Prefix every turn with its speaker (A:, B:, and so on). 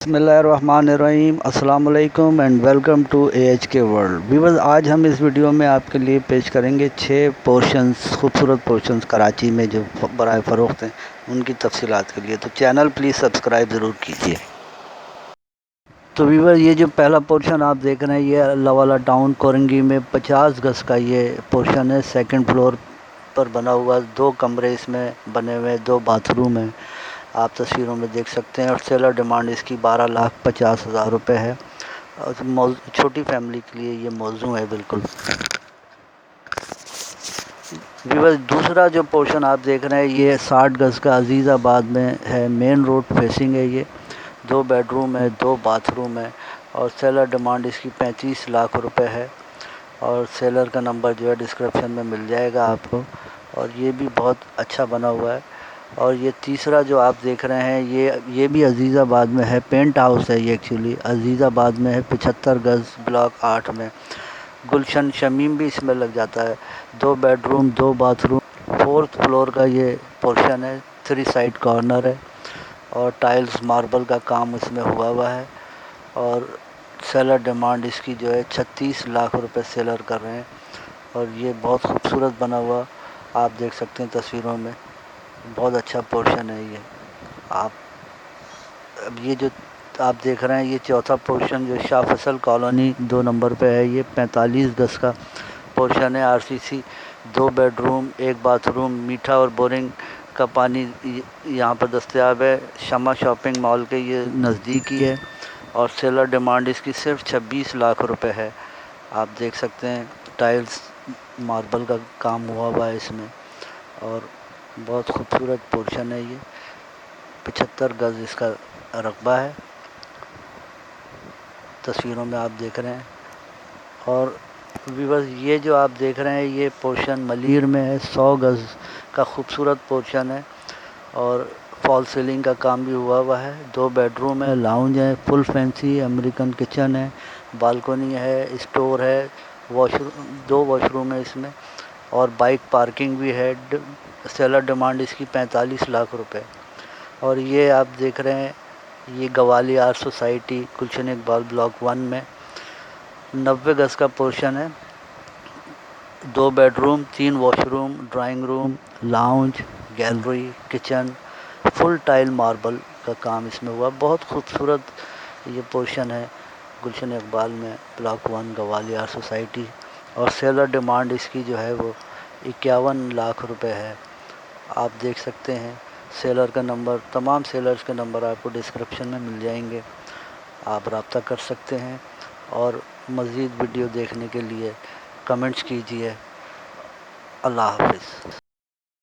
A: बिस्मिल्लाहिर्रहमानिर्रहीम, अस्सलाम वालेकुम and welcome to AHK world. Viewers, आज हम इस वीडियो में आपके लिए पेश करेंगे 6 पोर्शंस, खूबसूरत पोर्शंस कराची में जो बराए फ़रोख्त हैं, उनकी तफसीलात के लिए। तो चैनल प्लीज़ सब्सक्राइब ज़रूर कीजिए। तो व्यूअर्स, ये जो पहला पोर्शन आप देख रहे हैं, ये अल्लाहवाला टाउन कोरंगी में 50 गज़ का ये पोर्शन है। सेकंड फ्लोर पर बना हुआ, 2 कमरे इसमें बने हुए, 2 बाथरूम हैं, आप तस्वीरों में देख सकते हैं। और सेलर डिमांड इसकी 12,50,000 रुपये है। और छोटी फैमिली के लिए ये मौजू है बिल्कुल। व्यूअर्स, दूसरा जो पोर्शन आप देख रहे हैं, ये 60 गज़ का अजीज़ाबाद में है, मेन रोड फेसिंग है। ये 2 बेडरूम है, 2 बाथरूम है और सेलर डिमांड इसकी 35 लाख रुपए है। और सेलर का नंबर जो है डिस्क्रिप्शन में मिल जाएगा आपको। और ये भी बहुत अच्छा बना हुआ है। और ये तीसरा जो आप देख रहे हैं, ये भी अजीज़ाबाद में है, पेंट हाउस है ये एक्चुअली, अजीज़ाबाद में है, 75 गज़, ब्लॉक 8 में। गुलशन शमीम भी इसमें लग जाता है। 2 बेडरूम, 2 बाथरूम, 4th फ्लोर का ये पोर्शन है, 3 साइड कॉर्नर है और टाइल्स मार्बल का काम इसमें हुआ है। और सेलर डिमांड इसकी जो है 36 लाख रुपए सेलर कर रहे हैं। और ये बहुत खूबसूरत बना हुआ, आप देख सकते हैं तस्वीरों में, बहुत अच्छा पोर्शन है ये। आप अब ये जो आप देख रहे हैं, ये चौथा पोर्शन जो शाह फैसल कॉलोनी 2 नंबर पे है, ये 45 गज़ का पोर्शन है। RCC, 2 बेडरूम, 1 बाथरूम, मीठा और बोरिंग का पानी यहाँ पर दस्तयाब है। शमा शॉपिंग मॉल के ये नज़दीक ही है। और सेलर डिमांड इसकी सिर्फ 26 लाख रुपए है। आप देख सकते हैं टाइल्स मार्बल का काम हुआ है इसमें। और बहुत खूबसूरत पोर्शन है ये। 75 गज़ इसका रकबा है, तस्वीरों में आप देख रहे हैं। और व्यूअर्स, ये जो आप देख रहे हैं, ये पोर्शन मलीर में है, 100 गज़ का खूबसूरत पोर्शन है। और फॉल सीलिंग का काम भी हुआ है। 2 बेडरूम है, लाउंज है, फुल फैंसी अमेरिकन किचन है, बालकोनी है, स्टोर है, वॉशरूम, 2 वॉशरूम है इसमें और बाइक पार्किंग भी है। सेलर डिमांड इसकी 45 लाख रुपए। और ये आप देख रहे हैं, ये गवालियार सोसाइटी, गुलशन इकबाल ब्लॉक 1 में 90 गज़ का पोर्शन है। 2 bedroom, 3 washroom, drawing room, lounge, gallery, kitchen, full tile marble का काम इसमें हुआ। बहुत खूबसूरत ये पोर्शन है गुलशन इकबाल में, ब्लॉक 1, गवालियार सोसाइटी। और सेलर डिमांड इसकी जो है वो 51 लाख रुपए है। आप देख सकते हैं सेलर का नंबर, तमाम सेलर्स के नंबर आपको डिस्क्रिप्शन में मिल जाएंगे, आप रब्ता कर सकते हैं। और मज़ीद वीडियो देखने के लिए कमेंट्स कीजिए। अल्लाह हाफ़िज़।